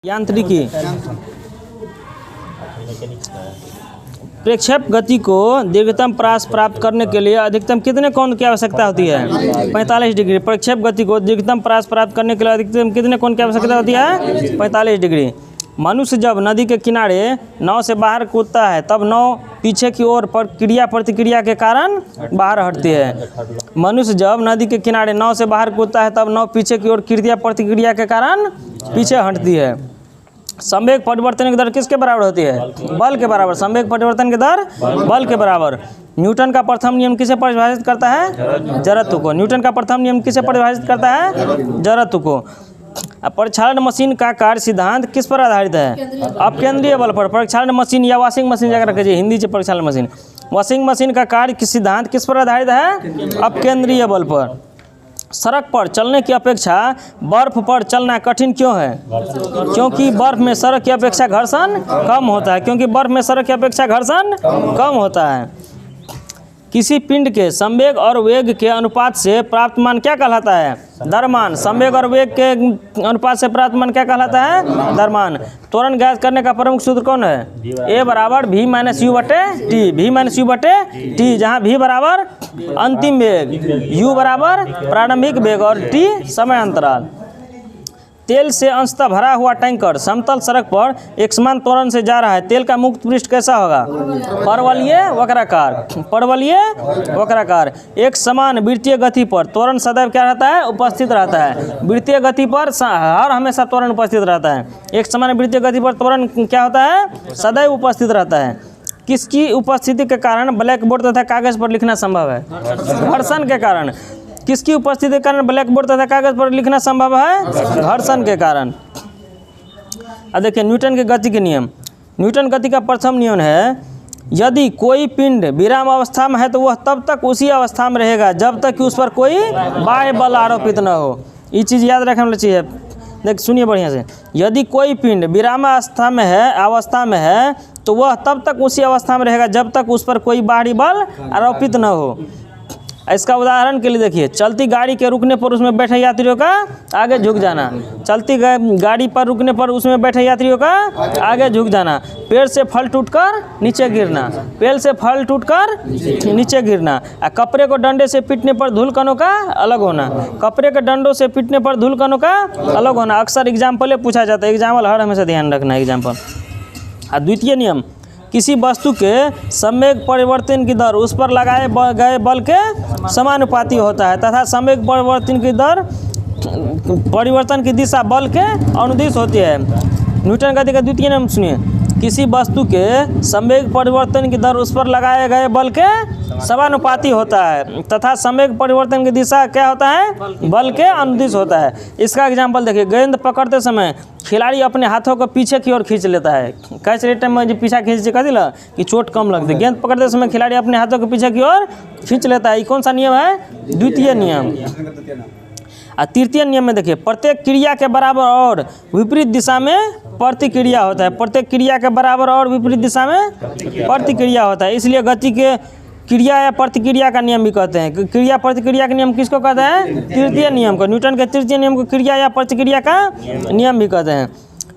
यांत्रिकी। प्रक्षेप गति को दीर्घतम प्रयास प्राप्त करने के लिए अधिकतम कितने कोण की आवश्यकता होती है? 45 डिग्री। प्रक्षेप गति को दीर्घतम प्रयास प्राप्त करने के लिए अधिकतम कितने कोण की आवश्यकता होती है? 45 डिग्री। मनुष्य जब नदी के किनारे नाव से बाहर कूदता है तब नाव पीछे की ओर क्रिया प्रतिक्रिया के कारण बाहर हटती है। मनुष्य जब नदी के किनारे नाव से बाहर कूदता है तब नाव पीछे की ओर क्रिया प्रतिक्रिया के कारण पीछे हटती है। संवेग परिवर्तन की दर किसके बराबर होती है? बल के बराबर। संवेग परिवर्तन की दर बल के बराबर। न्यूटन का प्रथम नियम किसे परिभाषित करता है? जड़त्व को। न्यूटन का प्रथम नियम किसे परिभाषित करता है? जड़त्व को। प्रक्षालन मशीन का कार्य सिद्धांत किस पर आधारित है? अपकेंद्रीय बल पर। प्रक्षालन मशीन या वॉशिंग मशीन जाकर रखिए, हिंदी से प्रक्षालन मशीन। वॉशिंग मशीन का कार्य सिद्धांत किस पर आधारित है? अपकेंद्रीय बल पर। सड़क पर चलने की अपेक्षा बर्फ पर चलना कठिन क्यों है? क्योंकि बर्फ में सड़क की अपेक्षा घर्षण कम होता है। क्योंकि बर्फ में सड़क की अपेक्षा घर्षण कम होता है। किसी पिंड के संवेग और वेग के अनुपात से प्राप्त मान क्या कहलाता है? द्रव्यमान। संवेग और वेग के अनुपात से प्राप्त मान क्या कहलाता है? द्रव्यमान। त्वरण ज्ञात करने का प्रमुख सूत्र कौन है? A बराबर V माइनस यू बटे टी। V माइनस यू बटे टी, जहाँ V बराबर अंतिम वेग, U बराबर प्रारंभिक वेग और T समय अंतराल। तेल से अंशतः भरा हुआ टैंकर समतल सड़क पर एक समान त्वरण से जा रहा है। तेल का मुक्त पृष्ठ कैसा होगा? परवलयीय वक्राकार। परवलयीय वक्राकार। एक समान वृत्तीय गति पर त्वरण सदैव क्या रहता है? उपस्थित रहता है। वृत्तीय गति पर हर हमेशा त्वरण उपस्थित रहता है। एक समान वृत्तीय गति पर त्वरण क्या होता है? सदैव उपस्थित रहता है। किसकी उपस्थिति के कारण ब्लैक बोर्ड तथा कागज पर लिखना संभव है? घर्षण के कारण। किसकी उपस्थिति के कारण ब्लैक बोर्ड तथा कागज पर लिखना संभव है? घर्षण के कारण। अब देखिए न्यूटन के गति के नियम। न्यूटन गति का प्रथम नियम है, यदि कोई पिंड विराम अवस्था में है तो वह तब तक उसी अवस्था में रहेगा जब तक कि उस पर कोई बाह्य बल आरोपित न हो। ये चीज़ याद रखना चाहिए। देख सुनिए बढ़िया से। यदि कोई पिंड विराम अवस्था में है तो वह तब तक उसी अवस्था में रहेगा जब तक उस पर कोई बाहरी बल आरोपित न हो। इसका उदाहरण के लिए देखिए, चलती गाड़ी के रुकने पर उसमें बैठे यात्रियों का आगे झुक जाना। चलती गाड़ी पर रुकने पर उसमें बैठे यात्रियों का आगे झुक जाना। पेड़ से फल टूटकर नीचे गिरना। पेड़ से फल टूटकर नीचे गिरना। कपड़े को डंडे से पीटने पर धूल कणों का अलग होना। कपड़े के डंडों से पीटने पर धूल कणों का अलग होना। अक्सर एग्जाम्पल पूछा जाता है। एग्जाम्पल हर हमेशा ध्यान रखना है एग्जाम्पल। द्वितीय नियम, किसी वस्तु के संवेग परिवर्तन की दर उस पर लगाए गए बल के समानुपाती होता है तथा संवेग परिवर्तन की दिशा बल के अनुदिश होती है। न्यूटन गति का द्वितीय नियम सुनिए। किसी वस्तु के संवेग परिवर्तन की दर उस पर लगाए गए बल के समानुपाती होता है तथा संवेग परिवर्तन की दिशा क्या होता है? बल के अनुदिश होता है। इसका एग्जाम्पल देखिए, गेंद पकड़ते समय खिलाड़ी अपने हाथों को पीछे की ओर खींच लेता है। कैच रेट में जो पीछा खींच कह दिला कि चोट कम लगती है। गेंद पकड़ते समय खिलाड़ी अपने हाथों को पीछे की ओर खींच लेता है। ये कौन सा नियम है? द्वितीय नियम। तृतीय नियम में देखिए, प्रत्येक क्रिया के बराबर और विपरीत दिशा में प्रतिक्रिया होता है। प्रत्येक क्रिया के बराबर और विपरीत दिशा में प्रतिक्रिया होता है। इसलिए गति के क्रिया या प्रतिक्रिया का नियम भी कहते हैं। क्रिया प्रतिक्रिया का नियम किसको कहते हैं? तृतीय नियम को। न्यूटन के तृतीय नियम को क्रिया या प्रतिक्रिया का नियम भी कहते हैं।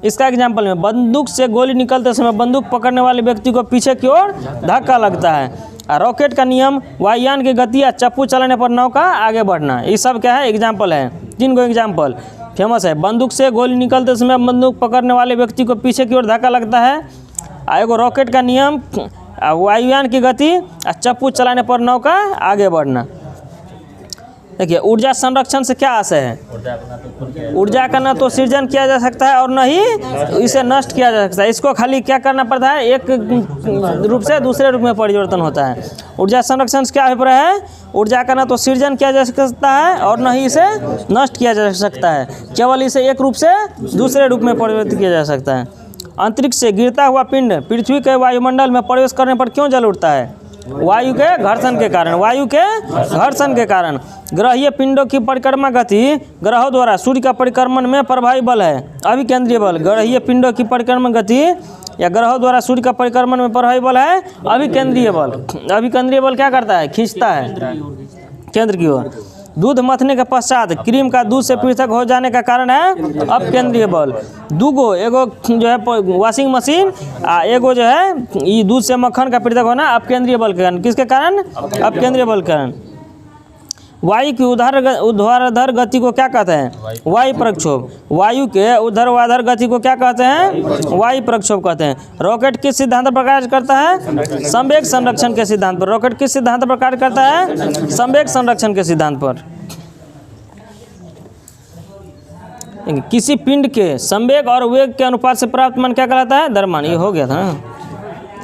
इसका एग्जाम्पल में, बंदूक से गोली निकलते समय बंदूक पकड़ने वाले व्यक्ति को पीछे की ओर धक्का लगता है। रॉकेट का नियम, वायुयान की गति या चप्पू चलाने पर नाव का आगे बढ़ना। ये सब क्या है? एग्जाम्पल है। 3 गो एग्जाम्पल फेमस है। बंदूक से गोली निकलते समय बंदूक पकड़ने वाले व्यक्ति को पीछे की ओर धक्का लगता है। एगो रॉकेट का नियम, वायुयान की गति, चप्पू चलाने पर नाव का आगे बढ़ना। देखिए, ऊर्जा संरक्षण से क्या आशय है? ऊर्जा का न तो सृजन किया जा सकता है और न ही इसे नष्ट किया जा सकता है। इसको खाली क्या करना पड़ता है? एक रूप से दूसरे रूप में परिवर्तन होता है। ऊर्जा संरक्षण से क्या अभिप्राय है? ऊर्जा का न तो सृजन किया जा सकता है और न ही इसे नष्ट किया जा सकता है। केवल इसे एक रूप से दूसरे रूप में परिवर्तित किया जा सकता है। अंतरिक्ष से गिरता हुआ पिंड पृथ्वी के वायुमंडल में प्रवेश करने पर क्यों जल उठता है? वायु के घर्षण के कारण। वायु के घर्षण के कारण। ग्रहीय पिंडों की परिक्रमा गति ग्रहों द्वारा सूर्य का परिक्रमण में प्रभावी बल है अभिकेंद्रीय बल। ग्रहीय पिंडों की परिक्रमा गति या ग्रहों द्वारा सूर्य का परिक्रमण में प्रभावी बल है अभिकेंद्रीय बल। अभिकेंद्रीय बल क्या करता है? खींचता है केंद्र की ओर। दूध मथने के पश्चात क्रीम का दूध से पृथक हो जाने का कारण है अपकेंद्रीय बल। दूगो, एगो जो है वॉशिंग मशीन आ एगो जो है ये दूध से मक्खन का पृथक होना अपकेंद्रीय बल के कारण। किसके कारण? अपकेंद्रीय बल के कारण। वायु की ऊर्ध्वाधर गति को क्या कहते हैं? वायु प्रक्षोभ। वायु के ऊर्ध्वाधर गति को क्या कहते हैं? वायु प्रक्षोभ कहते हैं। रॉकेट किस सिद्धांत पर कार्य करता है? संवेग संरक्षण के सिद्धांत पर। रॉकेट किस सिद्धांत पर कार्य करता है? संवेग संरक्षण के सिद्धांत पर। किसी पिंड के संवेग और वेग के अनुपात से प्राप्त मान क्या कहलाता है? द्रव्यमान। ये हो गया था ना,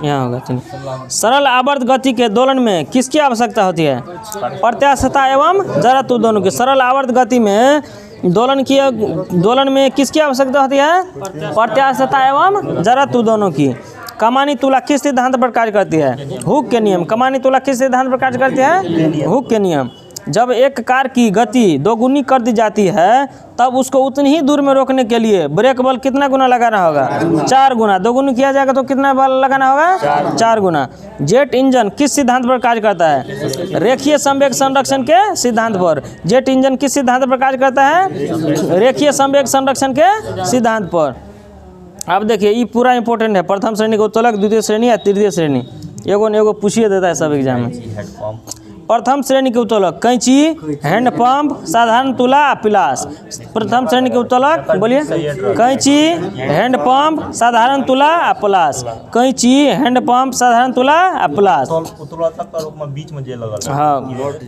यहाँ होगा। चलिए, सरल आवर्त गति के दोलन में किसकी आवश्यकता होती है? प्रत्यास्थता एवं जड़त्व दोनों की। सरल आवर्त गति में दोलन में किसकी आवश्यकता होती है? प्रत्यास्थता एवं जड़त्व दोनों की। कमानी तुला किस सिद्धांत पर कार्य करती है? हुक के नियम। कमानी तुला किस सिद्धांत पर कार्य करती है? हुक के नियम। जब एक कार की गति दोगुनी कर दी जाती है तब उसको उतनी ही दूर में रोकने के लिए ब्रेक बल कितना गुना लगाना होगा? 4 गुना। दोगुनी किया जाएगा तो कितना बल लगाना होगा? 4 गुना। जेट इंजन किस सिद्धांत पर कार्य करता है? रेखीय संवेग संरक्षण के सिद्धांत पर। जेट इंजन किस सिद्धांत पर कार्य करता है? रेखीय संवेग संरक्षण के सिद्धांत पर। अब देखिए ये पूरा इंपॉर्टेंट है। प्रथम श्रेणी को उत्तोलक, द्वितीय श्रेणी या तृतीय श्रेणी, एगो ने एगो पूछिए देता है सब एग्जाम में। प्रथम श्रेणी के उत्तोलक कैंची, हैंडपंप, साधारण तुला, पिलास। प्रथम श्रेणी के उत्तोलक बोलिए। कैंची, हैंडपंप, साधारण तुला, पिलास। कैंची, हैंडपंप, साधारण तुला, पिलास। बीच में जे लगल, हाँ,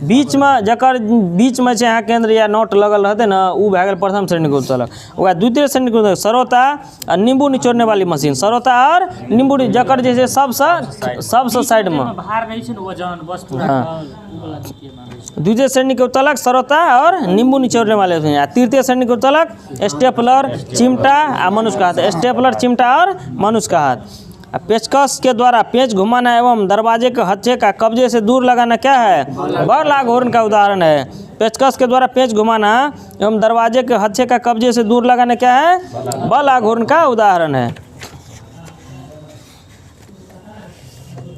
बीच में जकर बीच में से यहाँ केंद्र या नोट लगल रहते ना, वो भए गेल प्रथम श्रेणी के उत्तोलक। ओकरा द्वितीय श्रेणी के उत्तोलक सरोता और नींबू निचोड़ने वाली मशीन। सरोता और नींबू जकर जैसे सबसे साइड में। हाँ, द्वितीय श्रेणी के उत्तोलक सरोता और नींबू निचोड़ने वाले हैं। तृतीय श्रेणी के उत्तोलक स्टेपलर, चिमटा और मनुष्य का हाथ। स्टेपलर, चिमटा और मनुष्य का हाथ। पेचकस के द्वारा पेच घुमाना एवं दरवाजे के हत्थे का कब्जे से दूर लगाना क्या है? बल लाग हॉर्न का उदाहरण है। पेचकस के द्वारा पेच घुमाना एवं दरवाजे के हत्थे का कब्जे से दूर लगाना क्या है? बल लाग हॉर्न का उदाहरण है।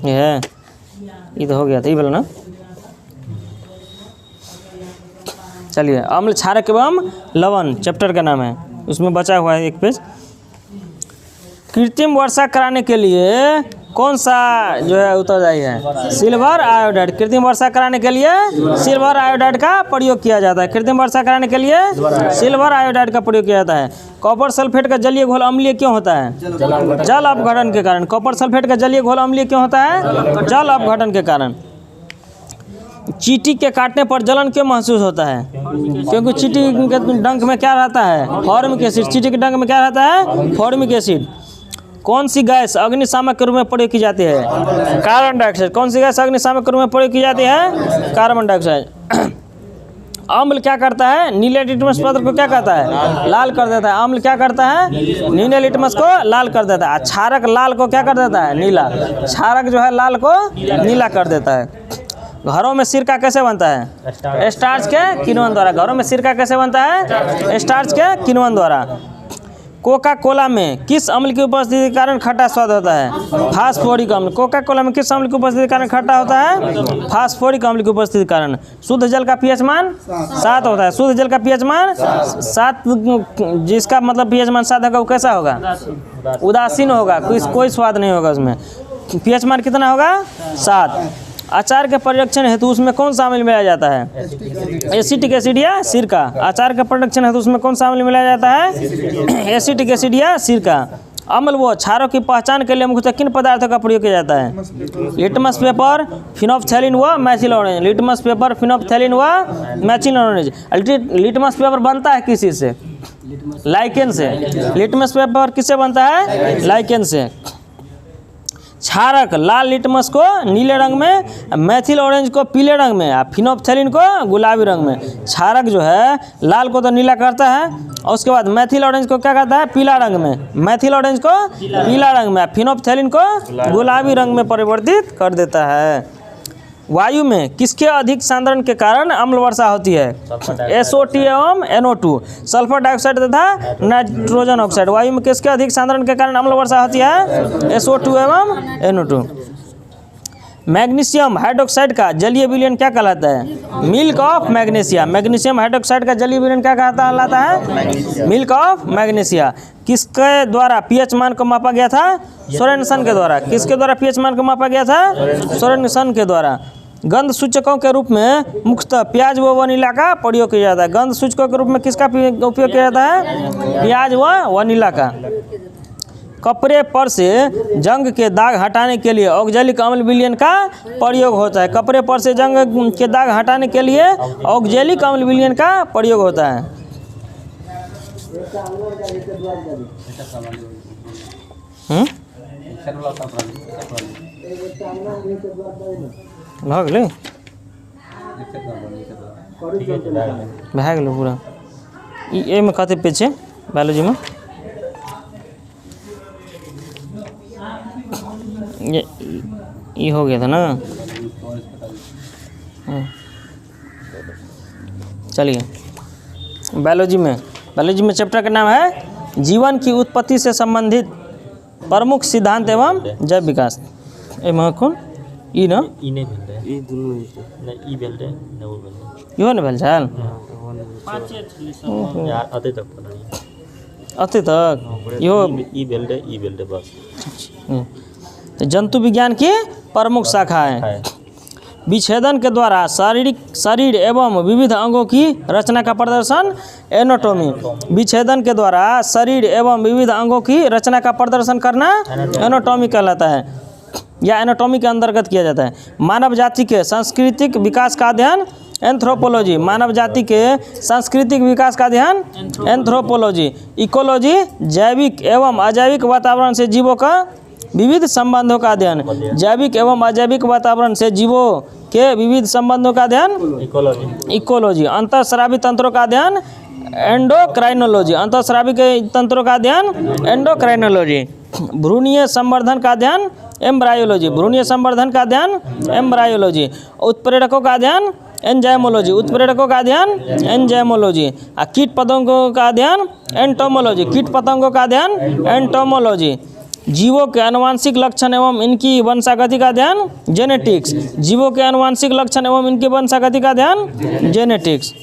ये तो हो गया था, ये बोलो ना। चलिए, अम्ल, क्षारक एवं लवण चैप्टर का नाम है, उसमें बचा हुआ है एक पेज। कृत्रिम वर्षा कराने के लिए कौन सा जो है उत्तरदायी है? Silver iodide. कृत्रिम वर्षा कराने के लिए सिल्वर आयोडाइड का प्रयोग किया जाता है। कृत्रिम वर्षा कराने के लिए सिल्वर आयोडाइड का प्रयोग किया जाता है। कॉपर सल्फेट का जलीय घोल अम्लीय क्यों होता है? जल अपघटन के कारण। कॉपर सल्फेट का जलीय घोल अम्लीय क्यों होता है? जल अपघटन के कारण। चींटी के काटने पर जलन क्यों महसूस होता है? क्योंकि चींटी के डंक में क्या रहता है? Formic acid. चींटी के डंक में क्या रहता है? Formic acid. कौन सी गैस अग्निशामक के रूप में प्रयोग की जाती है? Carbon dioxide. कौन सी गैस अग्निशामक के रूप में प्रयोग की जाती है? Carbon dioxide. अम्ल क्या करता है? नीले लिटमस पत्र को क्या कहता है? लाल कर देता है। अम्ल क्या करता है? नीले लिटमस को लाल कर देता है। क्षारक लाल को क्या कर देता है? नीला। क्षारक जो है लाल को नीला कर देता है। घरों में सिरका कैसे बनता है? स्टार्च के किण्वन द्वारा। घरों में सिरका कैसे बनता है? स्टार्च के किण्वन द्वारा। कोका कोला में किस अम्ल की उपस्थिति के कारण खट्टा स्वाद होता है? फास्फोरिक अम्ल। कोका कोला में किस अम्ल की उपस्थिति के कारण खट्टा होता है? फास्फोरिक अम्ल की उपस्थिति के कारण। शुद्ध जल का पीएच मान 7 होता है। शुद्ध जल का पीएच मान 7, जिसका मतलब पीएच मान 7 होगा वो कैसा होगा? उदासीन होगा, कोई स्वाद नहीं होगा उसमें। पीएच मान कितना होगा? 7। अचार के परिरक्षण हेतु उसमें कौन सा अम्ल मिलाया जाता है? एसिटिक एसिड या सिरका। अचार के परिरक्षण हेतु उसमें कौन सा अम्ल मिलाया जाता है? एसिटिक एसिड या सिरका। अम्ल व क्षारों की पहचान के लिए मुख्यतः किन पदार्थों का प्रयोग किया जाता है? लिटमस पेपर, फिनोप्थेलिन व मैथिल ऑरेंज। लिटमस पेपर, फिनोप्थेलिन व मैथिल ऑरेंज। लिटमस पेपर बनता है किस चीज से? लाइकेन से। लिटमस पेपर किससे बनता है? लाइकेन से। क्षारक लाल लिटमस को नीले रंग में, मैथिल ऑरेंज को पीले रंग में, और फिनोप्थेलिन को गुलाबी रंग में। क्षारक जो है लाल को तो नीला करता है और उसके बाद मैथिल ऑरेंज को क्या करता है? पीला रंग में। मैथिल ऑरेंज को पीला रंग में, फिनोप्थेलिन को गुलाबी रंग में परिवर्तित कर देता है। वायु में किसके अधिक सांद्रण के कारण अम्ल वर्षा होती है? SO2 एवं NO2। सल्फर डाइऑक्साइड तथा नाइट्रोजन ऑक्साइड। वायु में किसके अधिक सांद्रण के कारण अम्ल वर्षा होती है? SO2 एवं NO2। मैग्नीशियम हाइड्रोक्साइड का जलीय विलयन क्या कहलाता है? Milk of magnesia. Magnesium hydroxide का जलीय विलयन क्या कहलाता है? Milk of magnesia. किसके द्वारा पीएच मान को मापा गया था? सोरेनसन के द्वारा। किसके द्वारा पीएच मान को मापा गया था? सोरेनसन के द्वारा। गंध सूचकों के रूप में मुख्यतः प्याज व वनीला का प्रयोग किया जाता है। गंध सूचकों के रूप में किसका उपयोग किया जाता है? प्याज व वनीला का। कपड़े पर से जंग के दाग हटाने के लिए ऑक्जेलिक अम्ल विलयन का प्रयोग होता है। कपड़े पर से जंग के दाग हटाने के लिए ऑक्जेलिक अम्ल विलयन का प्रयोग होता है। भऽ गेलै भए गेलै पूरा। एहिमे कते पेज छै बायोलॉजीमे? ये हो गया था ना। चलिए बायोलॉजी में चैप्टर का नाम है जीवन की उत्पत्ति से संबंधित प्रमुख सिद्धांत एवं जैव विकास। एहिमे कौन ई ना ई नहीं भेल रहे, ई दुनू नहीं, ई भेल रहे नहीं वो भेल रहे। इहो नहि भेल छल यार अते तक पता नहीं, अते तक इहो ई भेल रहे बस। तो जंतु विज्ञान की प्रमुख शाखा है। विच्छेदन के द्वारा शरीर एवं विविध अंगों की रचना का प्रदर्शन एनाटॉमी। विच्छेदन के द्वारा शरीर एवं विविध अंगों की रचना का प्रदर्शन करना एनाटॉमी कहलाता है या एनाटॉमी के अंतर्गत किया जाता है। मानव जाति के सांस्कृतिक विकास का अध्ययन एंथ्रोपोलॉजी। मानव जाति के सांस्कृतिक विकास का अध्ययन एंथ्रोपोलॉजी। इकोलॉजी जैविक एवं अजैविक वातावरण से जीवों का विविध संबंधों का अध्ययन। जैविक एवं अजैविक वातावरण से जीवों के विविध संबंधों का अध्ययन इकोलॉजी। अंतःस्रावी तंत्रों का अध्ययन एंडोक्राइनोलॉजी। अंतःस्रावी के तंत्रों का अध्ययन एंडोक्राइनोलॉजी। भ्रूणीय संवर्धन का अध्ययन एम्ब्रायोलॉजी। भ्रूणीय संवर्धन का अध्ययन एम्ब्रायोलॉजी। उत्प्रेरकों का अध्ययन एंजाइमोलॉजी। उत्प्रेरकों का अध्ययन एंजाइमोलॉजी। कीट पतंगों का अध्ययन एंटोमोलॉजी। कीट पतंगों का अध्ययन एंटोमोलॉजी। जीवों के आनुवंशिक लक्षण एवं इनकी वंशागति का अध्ययन जेनेटिक्स। जीवों के आनुवंशिक लक्षण एवं इनकी वंशागति का अध्ययन जेनेटिक्स।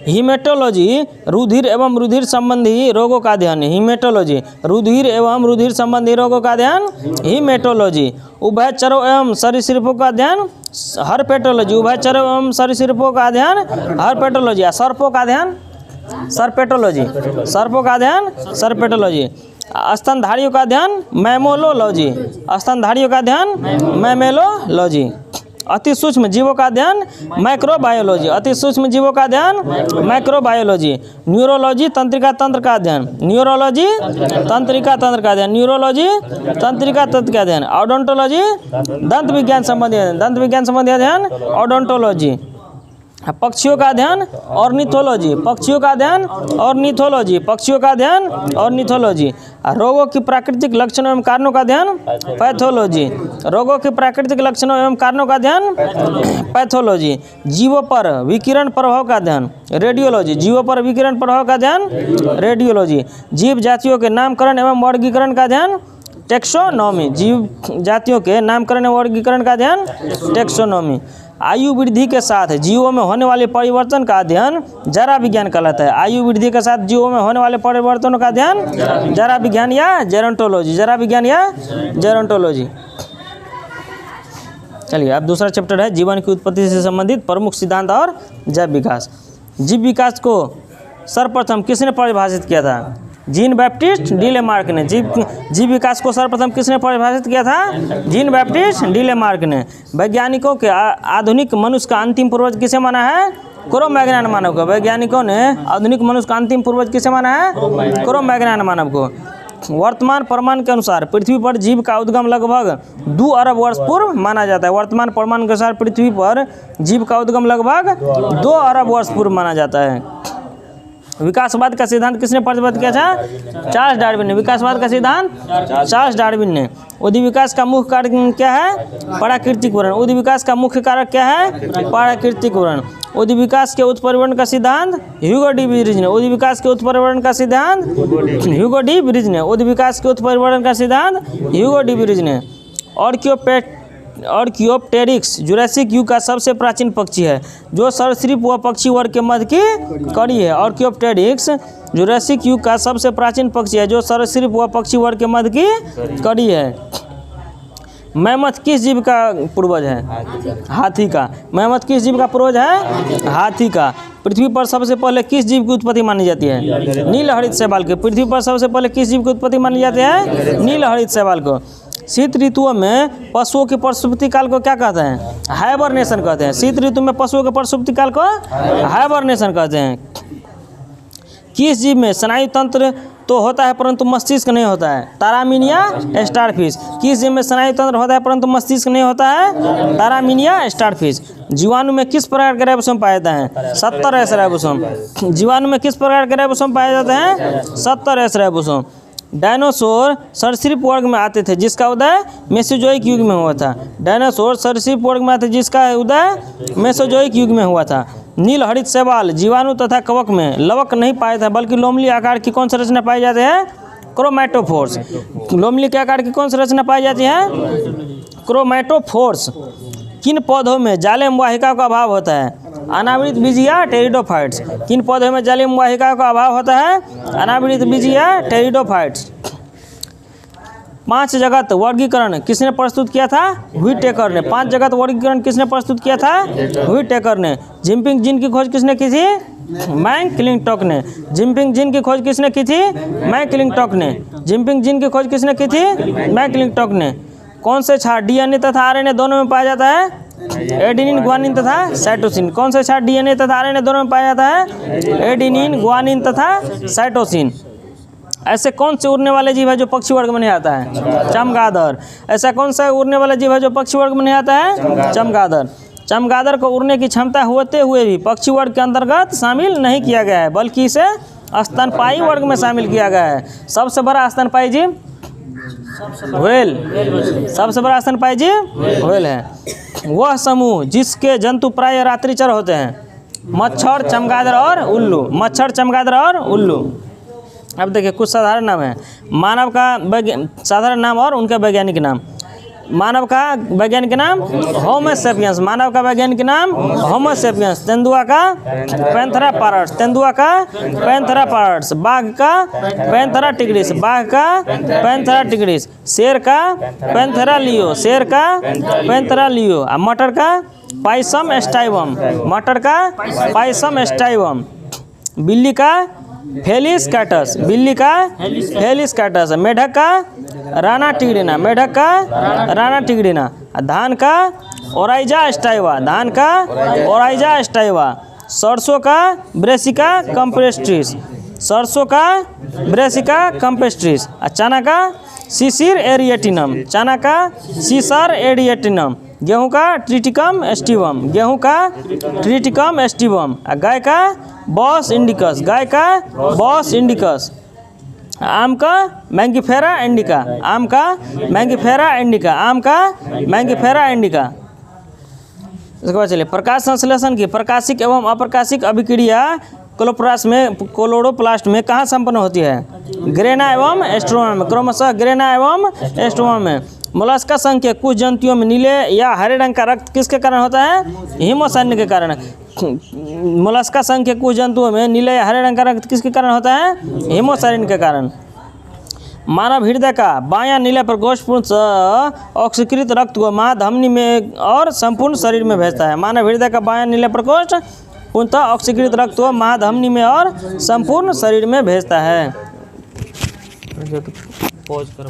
हीमेटोलॉजी रुधिर एवं रुधिर संबंधी रोगों का अध्ययन। हीमेटोलॉजी रुधिर एवं रुधिर संबंधी रोगों का अध्ययन हीमेटोलॉजी। उभयचरों एवं सरीसृपों का अध्ययन हर्पेटोलॉजी। उभयचरों एवं सरीसृपों का अध्ययन हर्पेटोलॉजी। सर्पों का अध्ययन सर्पेटोलॉजी। सर्पों का अध्ययन सर्पेटोलॉजी। स्तनधारियों का अध्ययन मैमोलॉजी। स्तनधारियों का अध्ययन मैमेलोलॉजी। अति सूक्ष्म जीवों का अध्ययन माइक्रोबायोलॉजी। अति सूक्ष्म जीवों का अध्ययन माइक्रोबायोलॉजी। न्यूरोलॉजी तंत्रिका तंत्र का अध्ययन। न्यूरोलॉजी तंत्रिका तंत्र का अध्ययन। न्यूरोलॉजी तंत्रिका तंत्र का अध्ययन। ऑडोंटोलॉजी दंत विज्ञान संबंधी अध्ययन। दंत विज्ञान संबंधी अध्ययन ऑडोंटोलॉजी। पक्षियों का अध्ययन ऑर्निथोलॉजी। पक्षियों का अध्ययन ऑर्निथोलॉजी। पक्षियों का अध्ययन ऑर्निथोलॉजी। रोगों की प्राकृतिक लक्षणों एवं कारणों का अध्ययन पैथोलॉजी। रोगों के प्राकृतिक लक्षणों एवं कारणों का अध्ययन पैथोलॉजी। जीवों पर विकिरण प्रभाव का अध्ययन रेडियोलॉजी। जीवों पर विकिरण प्रभाव का अध्ययन रेडियोलॉजी। जीव जातियों के नामकरण एवं वर्गीकरण का अध्ययन टेक्सोनॉमी। जीव जातियों के नामकरण एवं वर्गीकरण का अध्ययन टेक्सोनॉमी। आयु वृद्धि के साथ जीवों में होने वाले परिवर्तन का अध्ययन जरा विज्ञान कहलाता है। आयु वृद्धि के साथ जीवों में होने वाले परिवर्तनों का अध्ययन जरा विज्ञान या जेरोंटोलॉजी। जरा विज्ञान या जेरोंटोलॉजी। चलिए अब दूसरा चैप्टर है जीवन की उत्पत्ति से संबंधित प्रमुख सिद्धांत और जैव विकास। जीव विकास को सर्वप्रथम किसने परिभाषित किया था? जीन बैप्टिस्ट डी लेमार्क ने। जीव विकास को सर्वप्रथम किसने परिभाषित किया था? जीन बैप्टिस्ट डी लेमार्क ने। वैज्ञानिकों के आधुनिक मनुष्य का अंतिम पूर्वज किसे माना है? क्रो मैग्नान मानव को। वैज्ञानिकों ने आधुनिक मनुष्य का अंतिम पूर्वज किसे माना है? क्रो मैग्नान मानव को। वर्तमान प्रमाण के अनुसार पृथ्वी पर जीव का उद्गम लगभग 2 अरब वर्ष पूर्व माना जाता है। वर्तमान प्रमाण के अनुसार पृथ्वी पर जीव का उद्गम लगभग 2 अरब वर्ष पूर्व माना जाता है। विकासवाद का सिद्धांत किसने प्रतिपादित किया था? चार्ल्स डार्विन ने। विकासवाद का सिद्धांत चार्ल्स डार्विन ने। उद्भिद विकास का मुख्य कारक क्या है? प्राकृतिक वर्ण। उद्भिद विकास का मुख्य कारक क्या है? प्राकृतिक वर्ण। उद्भिद विकास के उत्परिवर्तन का सिद्धांत ह्यूगो डी ब्रिज ने। उद्भिद विकास के उत्परिवर्तन का सिद्धांत ह्यूगो डी ब्रिज ने। उद्भिद विकास के उत्परिवर्तन का सिद्धांत ह्यूगो डी ब्रिज ने। आर्कियोप्टेरिक्स जुरासिक युग का सबसे प्राचीन पक्षी है जो सरीसृप व पक्षी वर्ग के मध्य की कड़ी है। आर्कियोप्टेरिक्स जुरासिक युग का सबसे प्राचीन पक्षी है जो सरीसृप व पक्षी वर्ग के मध्य की कड़ी है। मैमथ किस जीव का पूर्वज है? हाथी का। मैमथ किस जीव का पूर्वज है? हाथी का। पृथ्वी पर सबसे पहले किस जीव की उत्पत्ति मानी जाती है? नीलहरित शैवाल की। पृथ्वी पर सबसे पहले किस जीव की उत्पत्ति मानी जाती है? नीलहरित शैवाल को। शीत ऋतुओं में पशुओं के प्रसूति काल को क्या कहते हैं? हाइबरनेशन कहते हैं। शीत ऋतु में पशुओं के प्रसूति काल को हाइबरनेशन कहते हैं। किस जीव में स्नायु तंत्र तो होता है परंतु मस्तिष्क नहीं होता है? तारामीनिया स्टारफिश। किस जीव में स्नायु तंत्र होता है परंतु मस्तिष्क नहीं होता है? तारामीनिया स्टारफिश। जीवाणु में किस प्रकार के राइबोसोम पाए जाते हैं? 70 एस राइबोसोम। जीवाणु में किस प्रकार के राइबोसोम पाए जाते हैं? 70 एस राइबोसोम। डायनासोर सरीसृप वर्ग में आते थे जिसका उदय मेसोजोइक युग में हुआ था। डायनासोर सरीसृप वर्ग में आते जिसका उदय मेसोजोइक युग में हुआ था। नीलहरित शैवाल जीवाणु तथा कवक में लवक नहीं पाए थे बल्कि लोमली आकार की कौन सी रचना पाई जाती है? क्रोमैटोफोर्स। लोमली के आकार की कौन सी रचना पाई जाती है? क्रोमैटोफोर्स। किन पौधों में जालिम वाहिका का अभाव होता है? अनावृत बीज या टेरिडोफाइट्स। किन पौधों में जालिम वाहिका का अभाव होता है? अनावृत बीज या टेरिडोफाइट्स। 5 जगत वर्गीकरण किसने प्रस्तुत किया था? व्हिटेकर ने। 5 जगत वर्गीकरण किसने प्रस्तुत किया था? व्हिटेकर ने। जिम्पिंग जीन की खोज किसने की थी? मैकक्लिंटोक ने। जिम्पिंग जीन की खोज किसने की थी? मैकक्लिंटोक ने। जिम्पिंग जीन की खोज किसने की थी? मैकक्लिंटोक ने। कौन से क्षार डीएनए तथा आरएनए दोनों में पाया जाता है? एडेनिन, ग्वानिन तथा साइटोसिन। कौन से क्षार डीएनए तथा आरएनए दोनों में पाया जाता है? एडेनिन, ग्वानिन तथा साइटोसिन। ऐसे कौन से उड़ने वाले जीव है जो पक्षी वर्ग में नहीं आता है? चमगादड़। ऐसा कौन सा उड़ने वाला जीव है जो पक्षी वर्ग में नहीं आता है? चमगादड़। चमगादड़ को उड़ने की क्षमता होते हुए भी पक्षी वर्ग के अंतर्गत शामिल नहीं किया गया है बल्कि इसे स्तनपायी वर्ग में शामिल किया गया है। सबसे बड़ा स्तनपायी जीव व्हेल। सबसे बड़ा स्तनपायी जीव व्हेल है। वह समूह जिसके जंतु प्राय रात्रिचर होते हैं? मच्छर, चमगादड़ और उल्लू। मच्छर, चमगादड़ और उल्लू। अब देखिए कुछ साधारण नाम है मानव का। साधारण नाम और उनका वैज्ञानिक नाम। मानव का वैज्ञानिक नाम होमो सेपियंस। मानव का वैज्ञानिक नाम होमो सेपियंस। तेंदुआ का पैंथेरा पारट्स। तेंदुआ का पैंथेरा पारट्स। बाघ का पैंथेरा टिग्रिस। बाघ का पैंथेरा टिग्रिस। शेर का पैंथेरा लियो। शेर का पैंथेरा लियो। मटर का पाइसम एस्टाइवम। मटर का पाइसम एस्टाइवम। बिल्ली का फेलिस कैटस। बिल्ली का फेलिस कैटस। मेढक का राना टिग्रिना। मेढक का राना टिग्रिना। धान का ओराइजा स्टाइवा। धान का ओराइजा स्टाइवा। सरसों का ब्रेसिका कंपेस्ट्रिस। सरसों का ब्रेसिका कंपेस्ट्रिस। चना का सीसिर एरिएटिनम। चना का सीसर एरिएटिनम। गेहूं का ट्रिटिकम एस्टिवम। गेहूं का ट्रिटिकम एस्टिवम। गाय का बॉस इंडिकस। गाय का बॉस इंडिकस। आम का मैंगिफेरा इंडिका। आम का मैंगिफेरा इंडिका। आम का मैंगिफेरा इंडिका। इसके बाद चलिए प्रकाश संश्लेषण की प्रकाशिक एवं अप्रकाशिक अभिक्रिया क्लोरोप्लास्ट में कहाँ संपन्न होती है? ग्रेना एवं एस्ट्रोमा में। क्रमशः ग्रेना एवं एस्ट्रोमा में। मोलस्का संघ के कुछ जंतुओं में नीले या हरे रंग का रक्त किसके कारण होता है? हीमोसाइन के कारण। मोलस्का संघ के कुछ जंतुओं में नीले या हरे रंग का रक्त किसके कारण होता है? हीमोसाइन के कारण। मानव हृदय का बायां नीला प्रकोष्ठ पूर्णतः ऑक्सीकृत रक्त को महाधमनी में और संपूर्ण शरीर में भेजता है। मानव हृदय का बायां नीला प्रकोष्ठ पूर्णतः ऑक्सीकृत रक्त को महाधमनी में और संपूर्ण शरीर में भेजता है। पॉज करो।